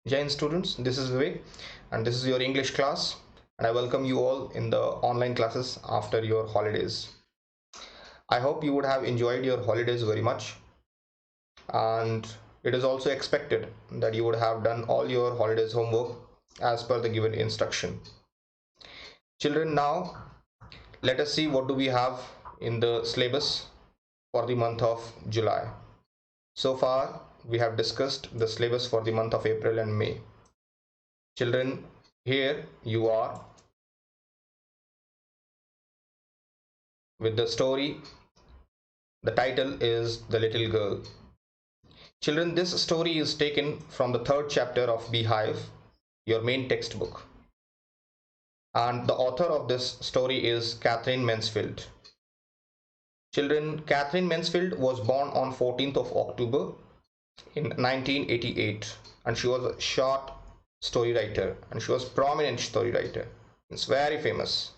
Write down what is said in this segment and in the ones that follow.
Jain students, this is Vivek and this is your English class, and I welcome you all in the online classes after your holidays. I hope you would have enjoyed your holidays very much, and it is also expected that you would have done all your holidays homework as per the given instruction. Children, now let us see what do we have in the syllabus for the month of July. So far we have discussed the syllabus for the month of April and May. Children, here you are with the story. The title is The Little Girl. Children, this story is taken from the third chapter of Beehive, your main textbook. And the author of this story is Catherine Mansfield. Children, Catherine Mansfield was born on 14th of October in 1988, and she was a short story writer, and she was prominent story writer. It's very famous.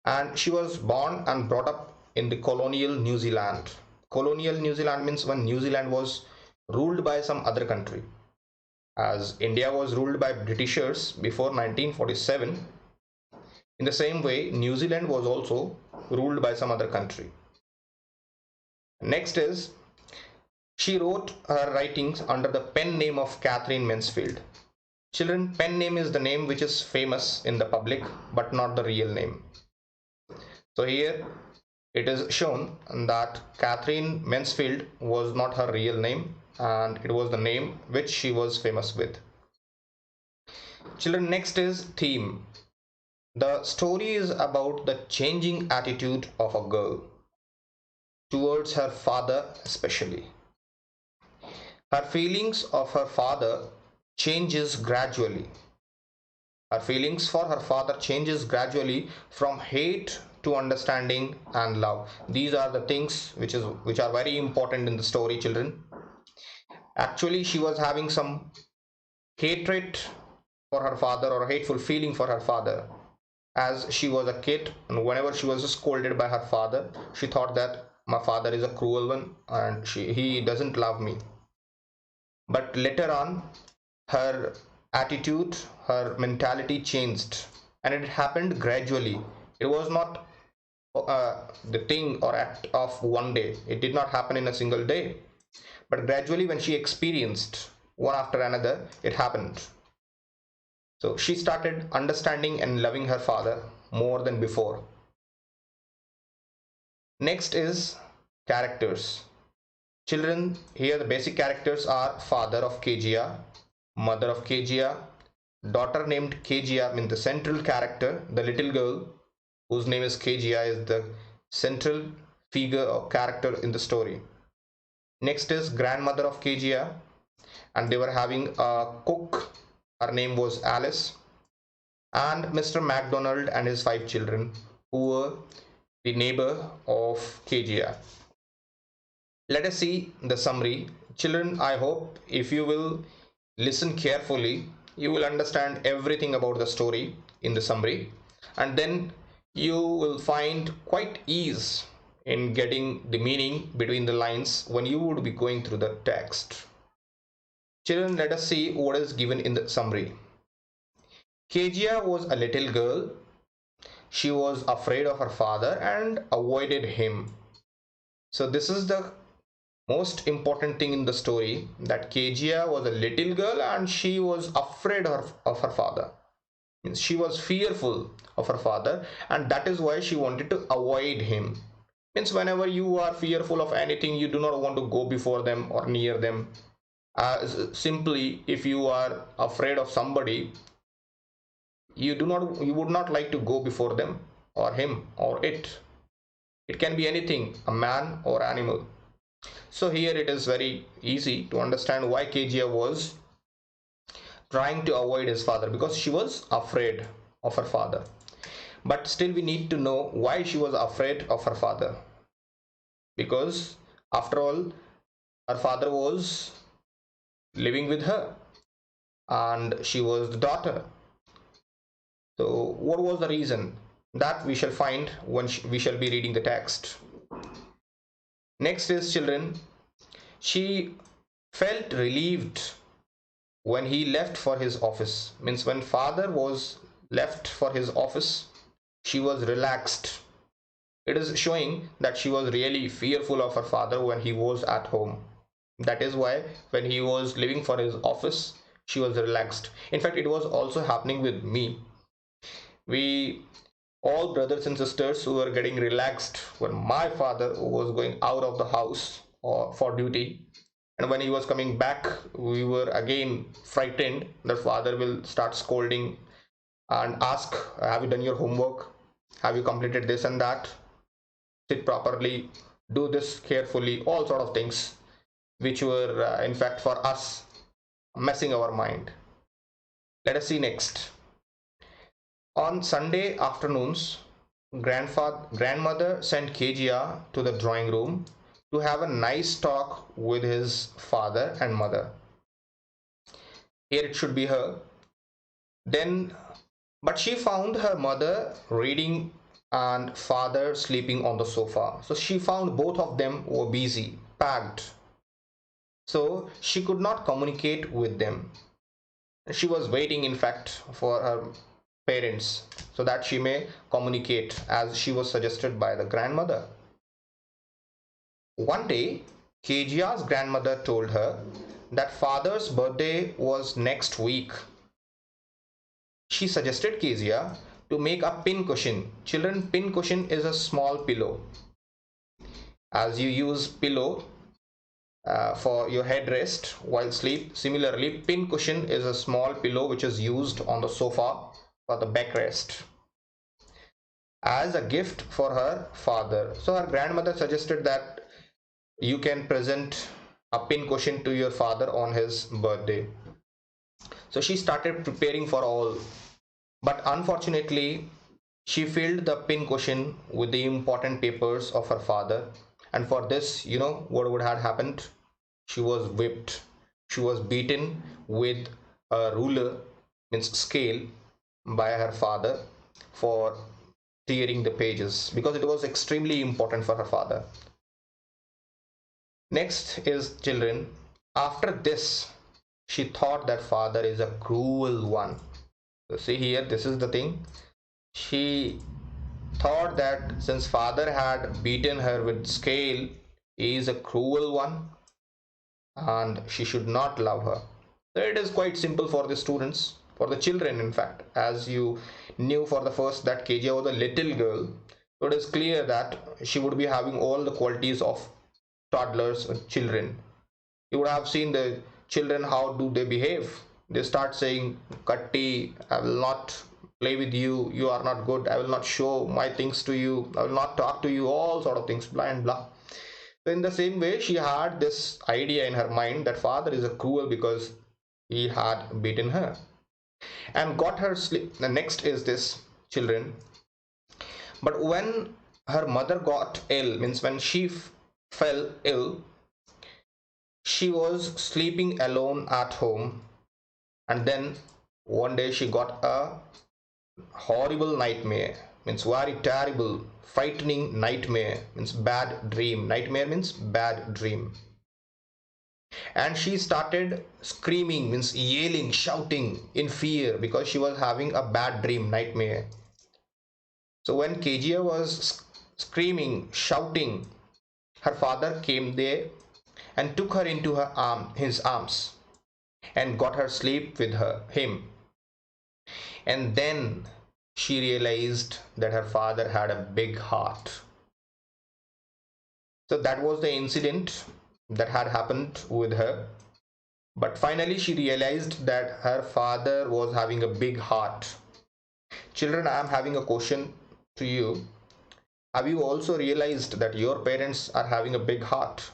And she was born and brought up in the colonial New Zealand. Colonial New Zealand means when New Zealand was ruled by some other country. As India was ruled by Britishers before 1947, in the same way, New Zealand was also ruled by some other country. Next is, she wrote her writings under the pen name of Catherine Mansfield. Children, pen name is the name which is famous in the public, but not the real name. So here it is shown that Catherine Mansfield was not her real name, and it was the name which she was famous with. Children, next is theme. The story is about the changing attitude of a girl towards her father, especially. Her feelings of her father changes gradually. Her feelings for her father changes gradually from hate to understanding and love. These are the things which are very important in the story, children. Actually, she was having some hatred for her father, or a hateful feeling for her father, as she was a kid, and whenever she was scolded by her father, she thought that my father is a cruel one and he doesn't love me. But later on, her attitude, her mentality changed, and it happened gradually. It was not the thing or act of one day. It did not happen in a single day, but gradually, when she experienced one after another, it happened. So she started understanding and loving her father more than before. Next is characters. Children, here the basic characters are father of Kejia, mother of Kejia, daughter named Kejia, means the central character. The little girl whose name is Kejia is the central figure or character in the story. Next is grandmother of Kejia, and they were having a cook. Her name was Alice, and Mr. MacDonald and his 5 children, who were the neighbor of Kejia. Let us see the summary. Children, I hope if you will listen carefully, you will understand everything about the story in the summary, and then you will find quite ease in getting the meaning between the lines when you would be going through the text. Children, let us see what is given in the summary. Kejia was a little girl. She was afraid of her father and avoided him. So this is the most important thing in the story, that Kejia was a little girl and she was afraid of her father. Means she was fearful of her father, and that is why she wanted to avoid him. Means whenever you are fearful of anything, you do not want to go before them or near them. Simply, if you are afraid of somebody, you would not like to go before them or him or it. It can be anything, a man or animal. So here it is very easy to understand why Kejia was trying to avoid his father, because she was afraid of her father. But still we need to know why she was afraid of her father, because after all, her father was living with her and she was the daughter. So what was the reason? That we shall find when we shall be reading the text. Next is, children, she felt relieved when he left for his office, means when father was left for his office, she was relaxed. It is showing that she was really fearful of her father when he was at home. That is why when he was leaving for his office, she was relaxed. In fact, it was also happening with me. We all brothers and sisters who were getting relaxed when my father was going out of the house or for duty, and when he was coming back, we were again frightened that father will start scolding and ask, have you done your homework, have you completed this and that, sit properly, do this carefully, all sort of things which were in fact for us messing our mind. Let us see next. On Sunday afternoons, grandmother sent Kejia to the drawing room to have a nice talk with his father and mother. Here it should be her. Then, but she found her mother reading and father sleeping on the sofa. So she found both of them were busy, packed. So she could not communicate with them. She was waiting, in fact, for her parents so that she may communicate as she was suggested by the grandmother. One day, Kejia's grandmother told her that father's birthday was next week. She suggested Kezia to make a pin cushion. Children, pin cushion is a small pillow. As you use pillow for your headrest while sleep, similarly pin cushion is a small pillow which is used on the sofa for the backrest as a gift for her father. So her grandmother suggested that you can present a pin cushion to your father on his birthday. So she started preparing for all, but unfortunately she filled the pin cushion with the important papers of her father, and for this, you know what would have happened? She was whipped. She was beaten with a ruler, means scale, by her father for tearing the pages because it was extremely important for her father. Next is children. After this, she thought that father is a cruel one. So see here, this is the thing. She thought that since father had beaten her with scale, he is a cruel one and she should not love her. So it is quite simple for the students, for the children in fact, as you knew for the first that KJ was a little girl. So it is clear that she would be having all the qualities of toddlers and children. You would have seen the children, how do they behave? They start saying, Katti, I will not play with you, you are not good, I will not show my things to you, I will not talk to you, all sort of things, blah and blah. So in the same way, she had this idea in her mind that father is a cruel because he had beaten her and got her sleep. The next is this, children. But when her mother got ill, means when she fell ill, she was sleeping alone at home, and then one day she got a horrible nightmare, means very terrible, frightening nightmare, means bad dream. Nightmare means bad dream. And she started screaming, means yelling, shouting in fear because she was having a bad dream, nightmare. So when Kejia was screaming, shouting, her father came there and took her into his arms and got her sleep with him. And then she realized that her father had a big heart. So that was the incident that had happened with her. But finally she realized that her father was having a big heart. Children, I am having a question to you. Have you also realized that your parents are having a big heart?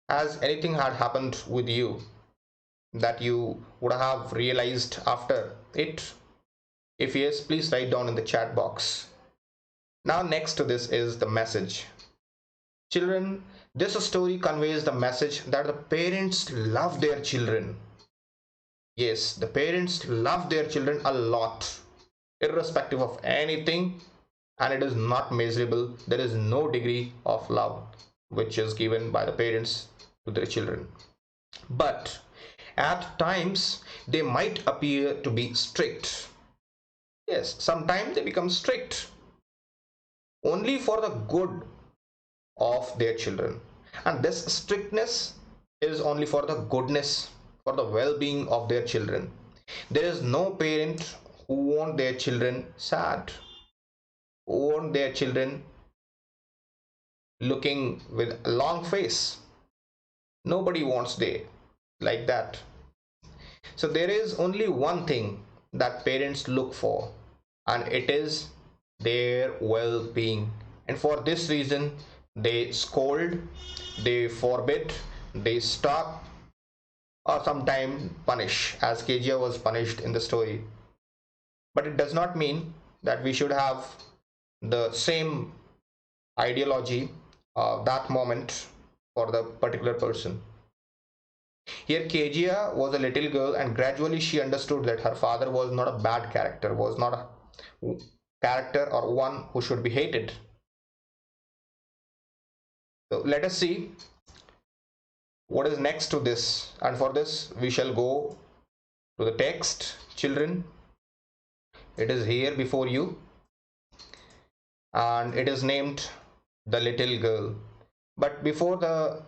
Has anything had happened with you that you would have realized after it? If yes, please write down in the chat box. Now next to this is the message. Children, this story conveys the message that the parents love their children. Yes, the parents love their children a lot, irrespective of anything, and it is not measurable. There is no degree of love which is given by the parents to their children. But At times, they might appear to be strict. Yes, sometimes they become strict only for the good of their children. And this strictness is only for the goodness, for the well-being of their children. There is no parent who want their children sad, who want their children looking with a long face. Nobody wants they like that. So there is only one thing that parents look for, and it is their well-being. And for this reason, they scold, they forbid, they stop, or sometimes punish, as Kejia was punished in the story. But it does not mean that we should have the same ideology that moment for the particular person. Here Kejia was a little girl, and gradually she understood that her father was not a bad character, was not a character or one who should be hated. So let us see what is next to this, and for this we shall go to the text. Children, it is here before you, and it is named The Little Girl. But before the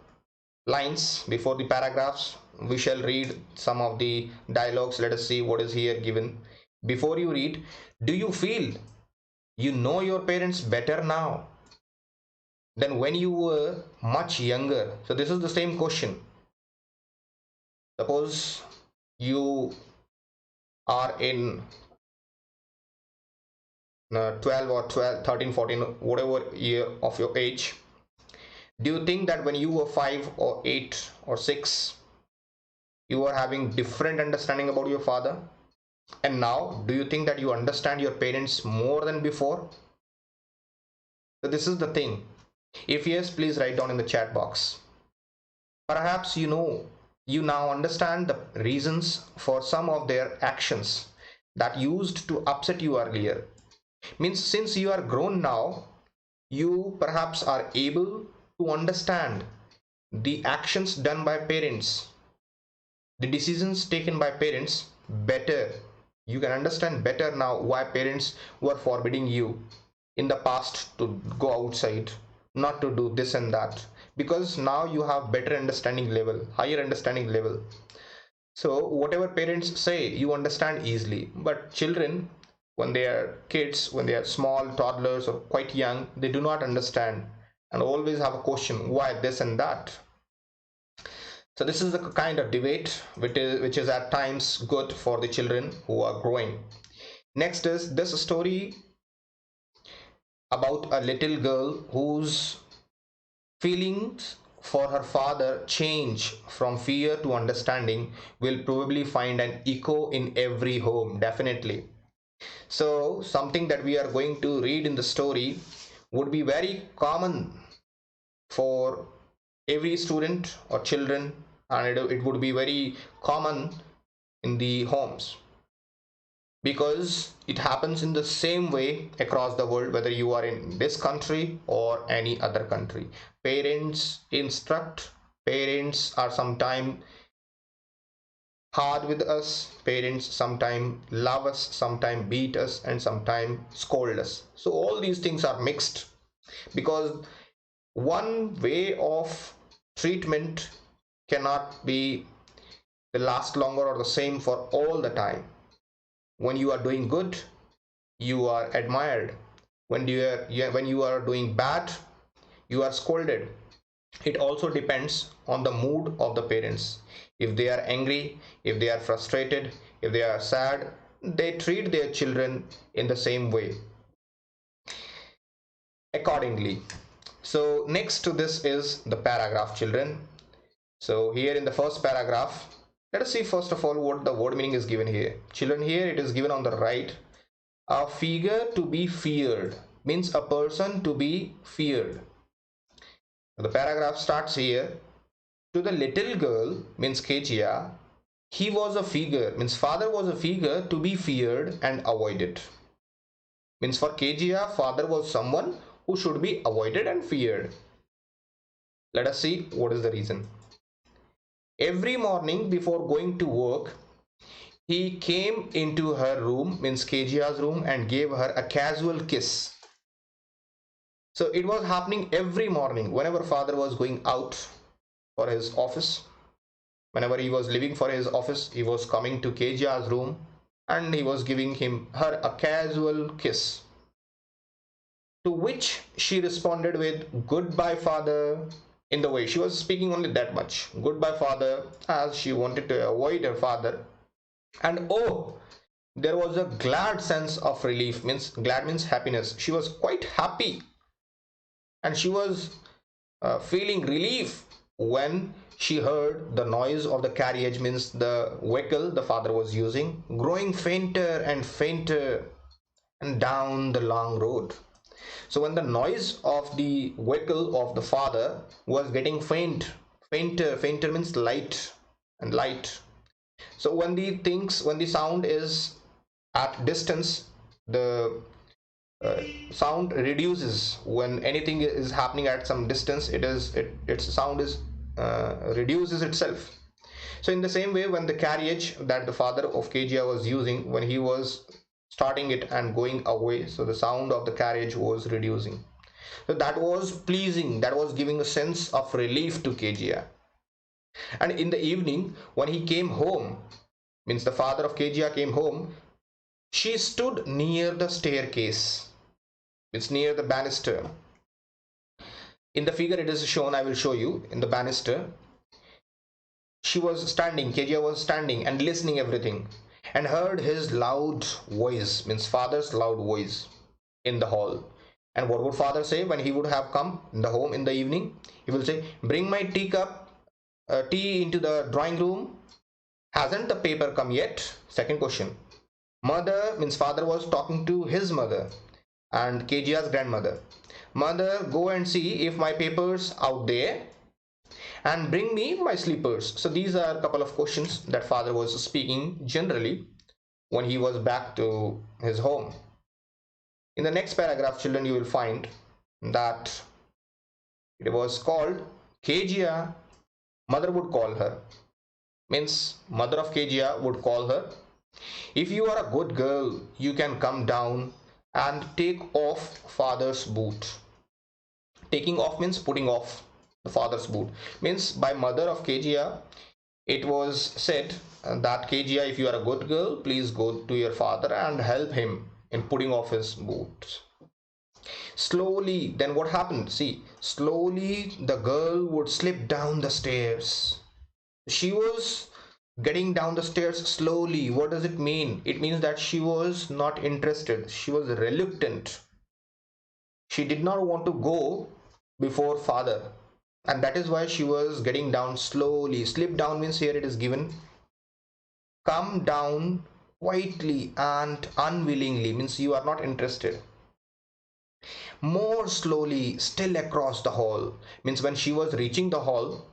lines, before the paragraphs, we shall read some of the dialogues. Let us see what is here given. Before you read, do you feel you know your parents better now than when you were much younger? So this is the same question. Suppose you are in 12 or 12, 13, 14, whatever year of your age. Do you think that when you were 5 or 8 or 6, you were having different understanding about your father? And now, do you think that you understand your parents more than before? So this is the thing. If yes, please write down in the chat box. Perhaps you now understand the reasons for some of their actions that used to upset you earlier. Means since you are grown now, you perhaps are able to understand the actions done by parents, the decisions taken by parents better. You can understand better now why parents were forbidding you in the past to go outside, not to do this and that, because now you have better understanding level, higher understanding level. So whatever parents say, you understand easily. But children, when they are kids, when they are small toddlers or quite young, they do not understand and always have a question, why this and that. So this is the kind of debate which is at times good for the children who are growing. Next is this story about a little girl whose feelings for her father change from fear to understanding. Will probably find an echo in every home, definitely. So something that we are going to read in the story would be very common for every student or children, and it would be very common in the homes, because it happens in the same way across the world, whether you are in this country or any other country. Parents instruct, parents are sometimes hard with us, parents sometimes love us, sometimes beat us, and sometimes scold us. So all these things are mixed, because one way of treatment cannot be the last longer or the same for all the time. When you are doing good, you are admired. When you are doing bad, you are scolded. It also depends on the mood of the parents. If they are angry, if they are frustrated, if they are sad, they treat their children in the same way accordingly. So next to this is the paragraph, children. So here in the first paragraph, let us see first of all what the word meaning is given here. Children, here it is given on the right. A figure to be feared means a person to be feared. The paragraph starts here. To the little girl means Kejia, he was a figure means father was a figure to be feared and avoided. Means for Kejia, father was someone who should be avoided and feared. Let us see what is the reason. Every morning before going to work, he came into her room, means Kejia's room, and gave her a casual kiss. So it was happening every morning whenever father was going out for his office. Whenever he was leaving for his office, he was coming to Kejia's room and he was giving her a casual kiss. To which she responded with, "Goodbye, father." In the way she was speaking only that much, "Goodbye, father," as she wanted to avoid her father. And oh, there was a glad sense of relief, means glad means happiness. She was quite happy and she was feeling relief when she heard the noise of the carriage, means the vehicle the father was using, growing fainter and fainter and down the long road. So when the noise of the vehicle of the father was getting fainter means light and light. So when the sound is at distance, the sound reduces. When anything is happening at some distance, its sound is reduces itself. So in the same way, when the carriage that the father of Kejia was using, when he was starting it and going away, so the sound of the carriage was reducing. So that was pleasing, that was giving a sense of relief to Kejia. And in the evening when he came home, means the father of Kejia came home, she stood near the staircase. It's near the banister. In the figure it is shown, I will show you. In the banister, she was standing, Kejia was standing and listening everything, and heard his loud voice, means father's loud voice, in the hall. And what would father say when he would have come in the home in the evening? He will say, "Bring my teacup, tea into the drawing room. Hasn't the paper come yet?" Second question. Mother, means father was talking to his mother and Kejia's grandmother. "Mother, go and see if my paper's out there and bring me my slippers." So these are a couple of questions that father was speaking generally when he was back to his home. In the next paragraph, children, you will find that it was called Kejia. Mother would call her, means mother of Kejia would call her, "If you are a good girl, you can come down and take off father's boot." Taking off means putting off the father's boot. Means by mother of Kejia, it was said that, "Kejia, if you are a good girl, please go to your father and help him in putting off his boots." Slowly, then what happened? See, slowly the girl would slip down the stairs. She was getting down the stairs slowly. What does it mean? It means that she was not interested. She was reluctant. She did not want to go before father. And that is why she was getting down slowly. Slip down means here it is given. Come down quietly and unwillingly means you are not interested. More slowly, still across the hall means when she was reaching the hall,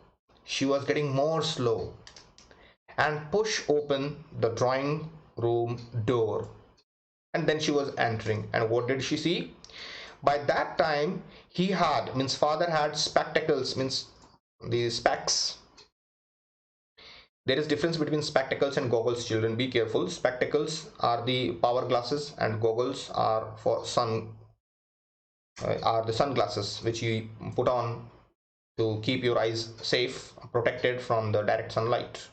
she was getting more slow, and push open the drawing room door. And then she was entering. And what did she see? By that time, he had, means father had spectacles, means the specs. There is difference between spectacles and goggles, children. Be careful. Spectacles are the power glasses and goggles are for are the sunglasses which you put on to keep your eyes safe, protected from the direct sunlight.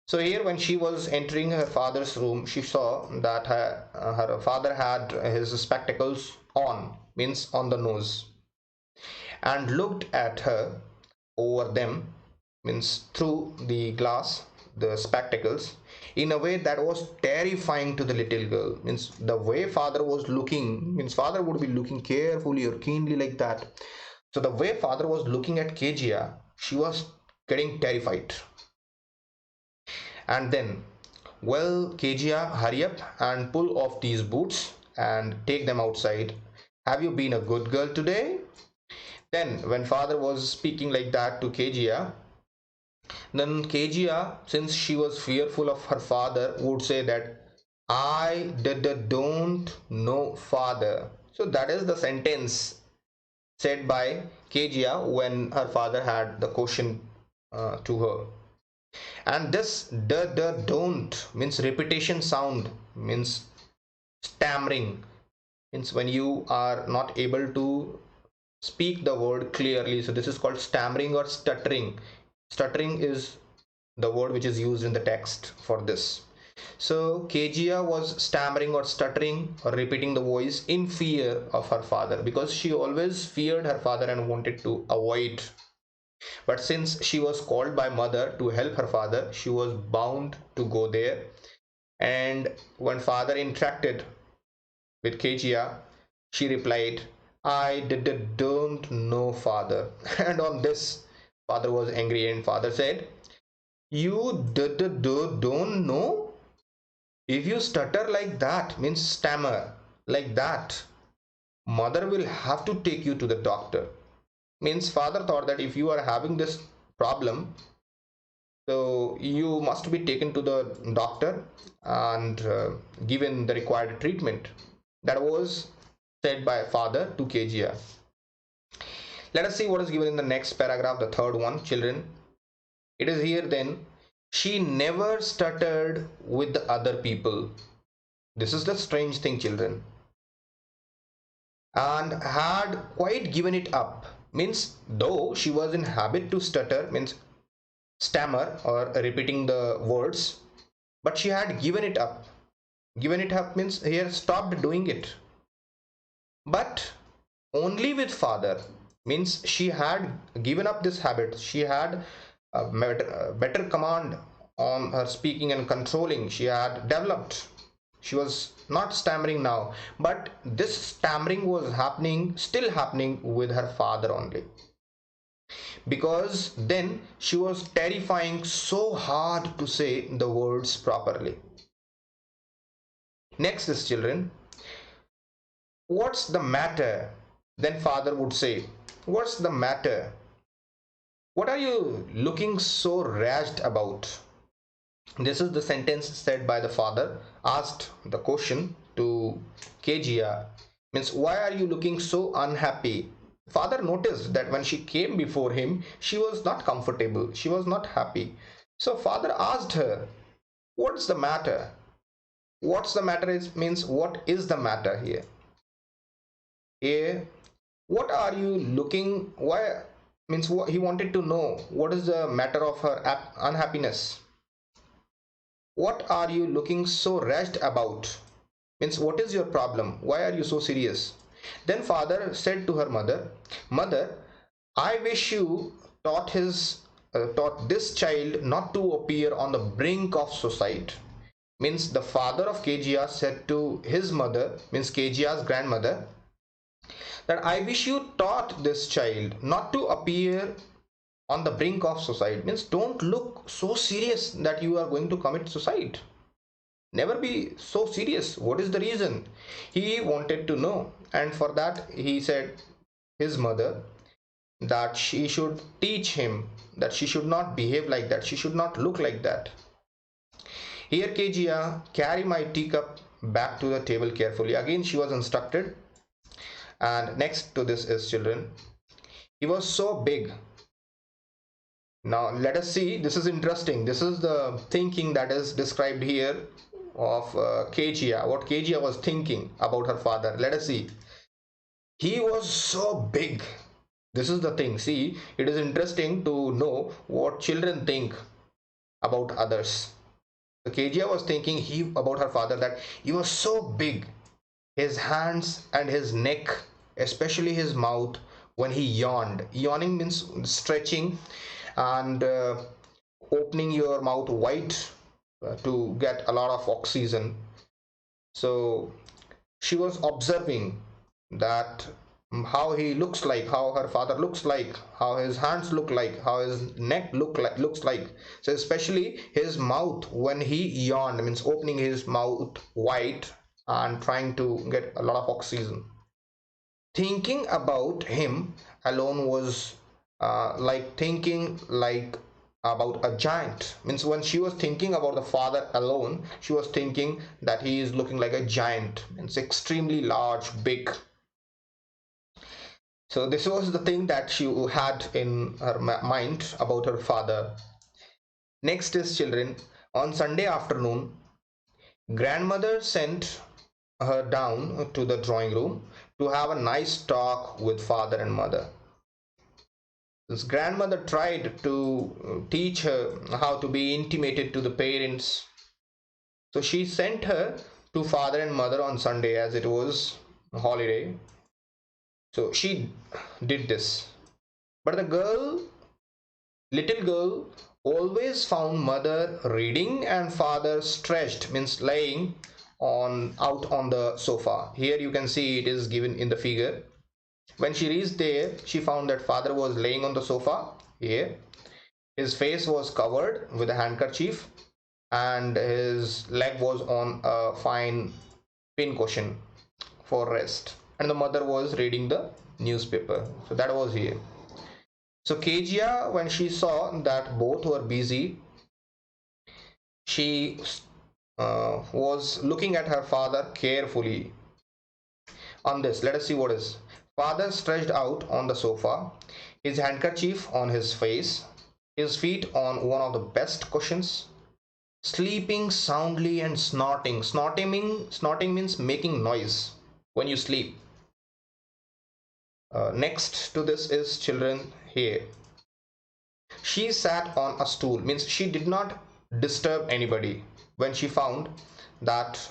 So here when she was entering her father's room, she saw that her father had his spectacles on, means on the nose, and looked at her over them, means through the glass, the spectacles, in a way that was terrifying to the little girl. Means the way father was looking, means father would be looking carefully or keenly like that. So the way father was looking at Kejia, she was getting terrified. And then, "Well, Kejia, hurry up and pull off these boots and take them outside. Have you been a good girl today?" Then when father was speaking like that to Kejia, then Kejia, since she was fearful of her father, would say that, don't know father." So that is the sentence said by Kejia when her father had the question to her. And this don't means repetition sound, means stammering, means when you are not able to speak the word clearly. So this is called stammering or stuttering. Stuttering is the word which is used in the text for this. So Kejia was stammering or stuttering or repeating the voice in fear of her father, because she always feared her father and wanted to avoid. But since she was called by mother to help her father, she was bound to go there. And when father interacted with Kejia, she replied, I don't know, father. And on this, father was angry and father said, you don't know? If you stutter like that, means stammer like that, mother will have to take you to the doctor. Means father thought that if you are having this problem, so you must be taken to the doctor and given the required treatment. That was said by father to Kejia. Let us see what is given in the next paragraph, the third one, children. It is here then. She never stuttered with the other people. This is the strange thing, children. And had quite given it up. Means though she was in habit to stutter, means stammer or repeating the words, but she had given it up. Given it up means here stopped doing it. But only with father, means she had given up this habit. She had a better command on her speaking and controlling. She had developed. She was not stammering now, but this stammering was happening, still happening with her father only, because then she was terrifying so hard to say the words properly. Next is, children, what's the matter? Then father would say, what's the matter? What are you looking so razzed about? This is the sentence said by the father, asked the question to Kejia, means why are you looking so unhappy? Father noticed that when she came before him, she was not comfortable, she was not happy. So father asked her, what's the matter? What's the matter is means what is the matter here? A, what are you looking, why, means what he wanted to know, what is the matter of her unhappiness? What are you looking so razzed about? Means what is your problem? Why are you so serious? Then father said to her mother, mother, I wish you taught this child not to appear on the brink of suicide. Means the father of Kejia said to his mother, means Kejia's grandmother, that I wish you taught this child not to appear on the brink of suicide. Means don't look so serious that you are going to commit suicide. Never be so serious. What is the reason? He wanted to know, and for that he said his mother that she should teach him that she should not behave like that, she should not look like that. Here, Kejia, carry my teacup back to the table carefully. Again she was instructed. And next to this is, children, he was so big. Now let us see, this is interesting. This is the thinking that is described here of Kejia, what Kejia was thinking about her father. Let us see. He was so big. This is the thing. See, it is interesting to know what children think about others. So Kejia was thinking about her father that he was so big. His hands and his neck, especially his mouth, when he yawned. Yawning means stretching and opening your mouth wide to get a lot of oxygen. So she was observing that how he looks like, how her father looks like, how his hands look like, how his neck looks like. So especially his mouth when he yawned, means opening his mouth wide and trying to get a lot of oxygen. Thinking about him alone was like thinking like about a giant. Means when she was thinking about the father alone, she was thinking that he is looking like a giant. It's extremely large, big. So this was the thing that she had in her mind about her father. Next is children. On Sunday afternoon, grandmother sent her down to the drawing room to have a nice talk with father and mother. This grandmother tried to teach her how to be intimated to the parents. So she sent her to father and mother on Sunday as it was a holiday. So she did this. But the little girl, always found mother reading and father stretched, means lying on out on the sofa. Here you can see it is given in the figure. When she reached there, she found that father was laying on the sofa here. His face was covered with a handkerchief and his leg was on a fine pin cushion for rest. And the mother was reading the newspaper. So that was here. So Kejia, when she saw that both were busy, she was looking at her father carefully. On this, let us see what is. Father stretched out on the sofa, his handkerchief on his face, his feet on one of the best cushions, sleeping soundly and snorting. Snorting means making noise when you sleep. Next to this is children here. She sat on a stool, means she did not disturb anybody. When she found that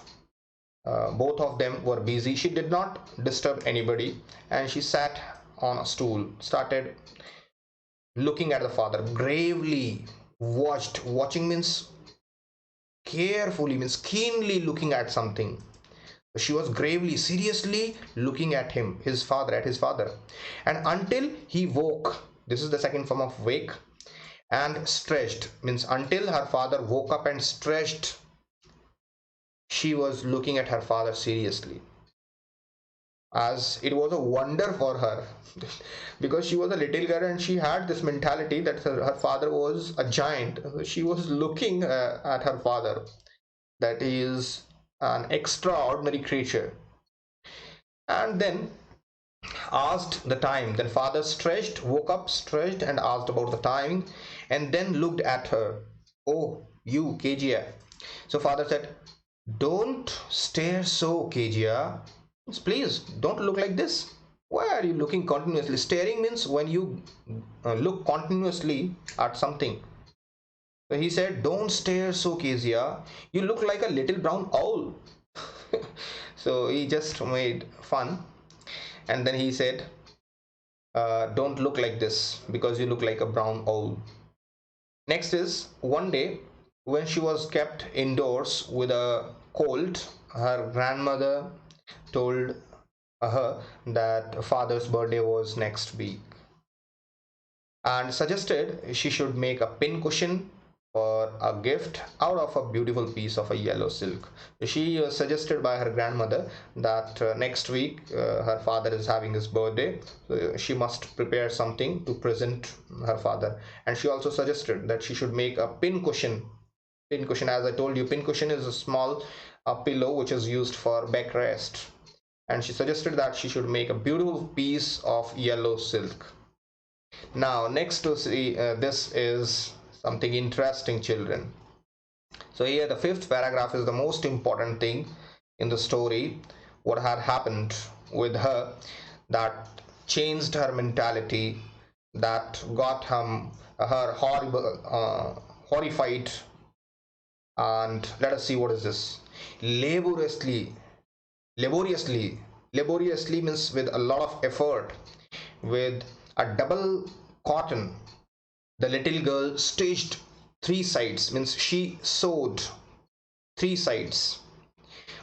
both of them were busy, she did not disturb anybody and she sat on a stool, started looking at the father gravely. Watching means carefully, means keenly looking at something. She was gravely, seriously looking at him, his father, and until he woke. This is the second form of wake. And stretched means until her father woke up and stretched, she was looking at her father seriously, as it was a wonder for her because she was a little girl and she had this mentality that her father was a giant. She was looking at her father, that he is an extraordinary creature. And then asked the time. Then father stretched, woke up, stretched, and asked about the time, and then looked at her. Oh, you, Kejia. So father said, don't stare so, Kejia. Please don't look like this. Why are you looking continuously? Staring means when you look continuously at something. So he said, don't stare so, Kezia. You look like a little brown owl. So he just made fun. And then he said, don't look like this because you look like a brown owl. Next is one day when she was kept indoors with a cold, her grandmother told her that father's birthday was next week and suggested she should make a pin cushion or a gift out of a beautiful piece of a yellow silk. She was suggested by her grandmother that next week her father is having his birthday, so she must prepare something to present her father. And she also suggested that she should make a pin cushion. Pin cushion, as I told you, pin cushion is a small pillow which is used for backrest. And she suggested that she should make a beautiful piece of yellow silk. Now next to see this is something interesting, children. So here the fifth paragraph is the most important thing in the story. What had happened with her that changed her mentality, that got her horrified. And let us see what is this. Laboriously, laboriously, laboriously means with a lot of effort, with a double cotton, the little girl stitched three sides, means she sewed three sides.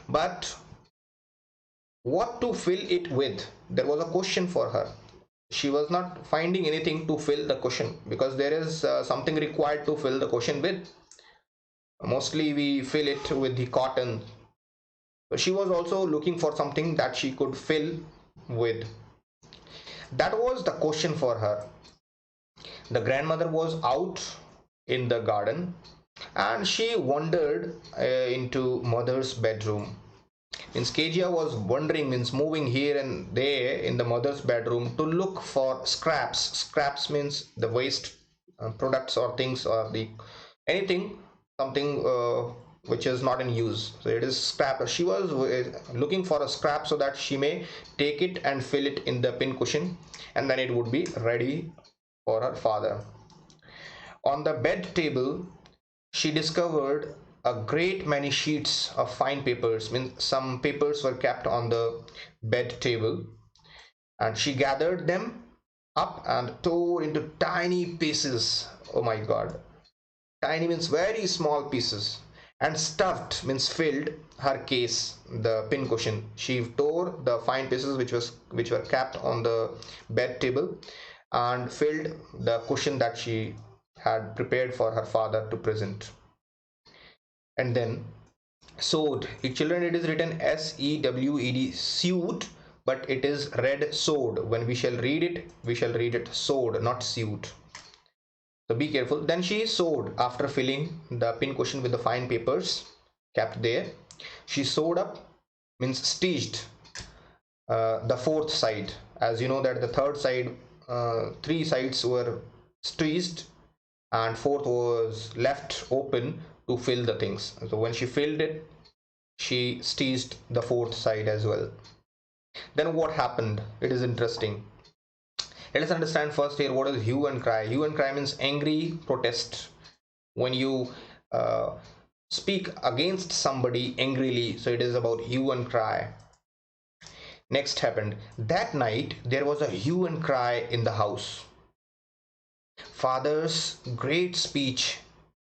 But what to fill it with? There was a question for her. She was not finding anything to fill the cushion because there is something required to fill the cushion with. Mostly we fill it with the cotton. So she was also looking for something that she could fill with. That was the question for her. The grandmother was out in the garden and she wandered into mother's bedroom. Means Kejia was wandering, means moving here and there in the mother's bedroom to look for scraps. Scraps means the waste products or things or the anything, something which is not in use, so it is scrap. She was looking for a scrap so that she may take it and fill it in the pin cushion, and then it would be ready for her father. On the bed table she discovered a great many sheets of fine papers. Means some papers were kept on the bed table, and she gathered them up and tore into tiny pieces. Oh my god, tiny means very small pieces, and stuffed means filled her case, the pin cushion. She tore the fine pieces which were kept on the bed table, and filled the cushion that she had prepared for her father to present. And then sewed, children, it is written sewed, sewed, but it is read sewed. When we shall read it, we shall read it sewed, not sewed. So be careful. Then she sewed. After filling the pin cushion with the fine papers kept there, she sewed up means stitched the fourth side. As you know that the third side, three sides were stitched, and fourth was left open to fill the things. So when she filled it, she stitched the fourth side as well. Then what happened? It is interesting. Let us understand first here what is hue and cry. Hue and cry means angry protest. When you uh, speak against somebody angrily, so it is about hue and cry. Next happened that night, there was a hue and cry in the house. Father's great speech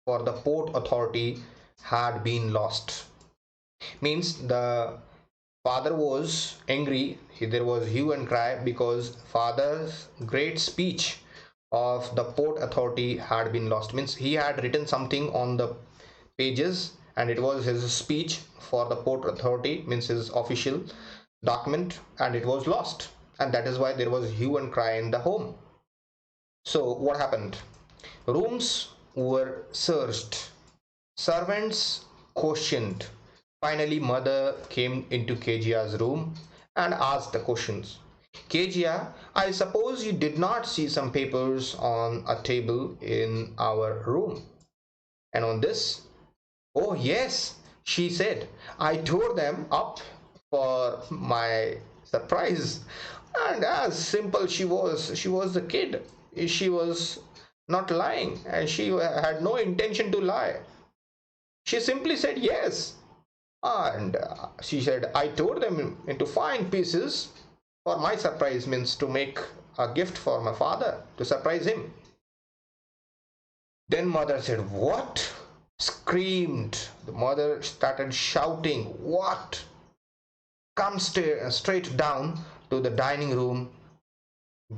for the port authority had been lost. Means the father was angry. There was hue and cry because father's great speech of the port authority had been lost. Means he had written something on the pages, and it was his speech for the port authority, means his official document, and it was lost, and that is why there was hue and cry in the home. So what happened? Rooms were searched, servants questioned. Finally mother came into Kejia's room and asked the questions. Kejia, I suppose you did not see some papers on a table in our room. And on this, oh yes, she said, I tore them up for my surprise. And as simple she was the kid. She was not lying, and she had no intention to lie. She simply said yes. And she said, I tore them into fine pieces for my surprise, means to make a gift for my father, to surprise him. Then mother said, what? Screamed. The mother started shouting, what? Come straight down to the dining room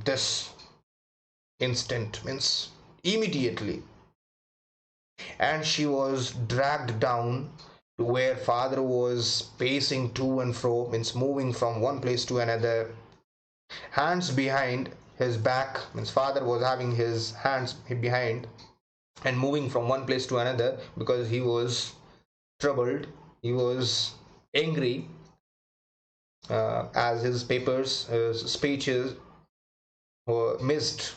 this instant, means immediately. And she was dragged down to where father was pacing to and fro, means moving from one place to another, hands behind his back, means father was having his hands behind and moving from one place to another because he was troubled, he was angry, as his papers, his speeches were missed.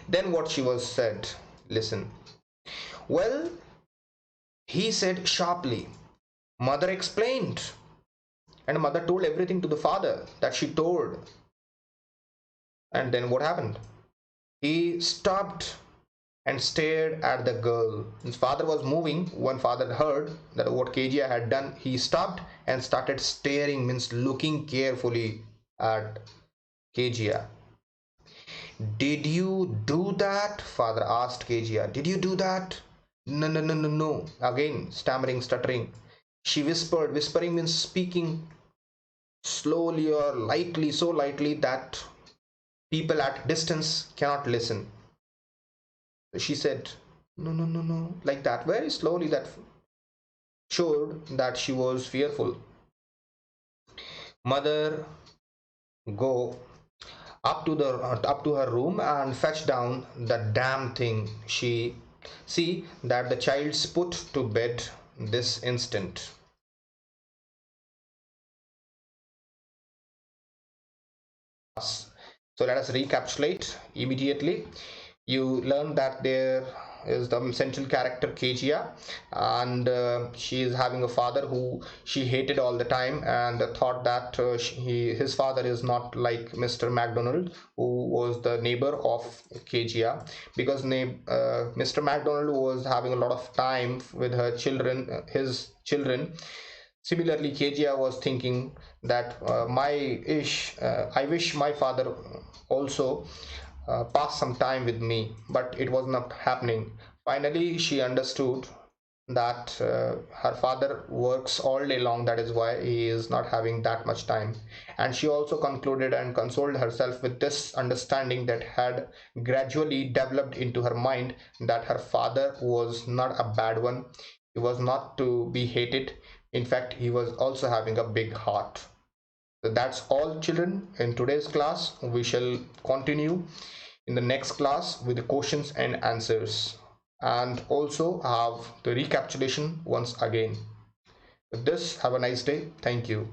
Then what she was said, listen. Well, he said sharply. Mother explained, and mother told everything to the father that she told. And then what happened? He stopped and stared at the girl. His father was moving. When father heard that what Kejia had done, he stopped and started staring, means looking carefully at Kejia. Did you do that? Father asked Kejia. Did you do that? No, no, no, no, no. Again, stammering, stuttering. She whispered. Whispering means speaking slowly or lightly, so lightly that people at distance cannot listen. She said, no, no, no, no, like that, very slowly, that showed that she was fearful. Mother, go up to her room and fetch down the damn thing. She see that the child's put to bed this instant. So let us recapitulate immediately. You learned that there is the central character Kejia, and she is having a father who she hated all the time, and thought that his father is not like Mr. McDonald, who was the neighbor of Kejia, because Mr. McDonald was having a lot of time with his children. Similarly, Kejia was thinking that I wish my father also pass some time with me, but it was not happening. Finally, she understood that her father works all day long, that is why he is not having that much time. And she also concluded and consoled herself with this understanding that had gradually developed into her mind, that her father was not a bad one, he was not to be hated, in fact he was also having a big heart. So that's all, children, in today's class. We shall continue in the next class with the questions and answers, and also have the recapitulation once again. With this, have a nice day. Thank you.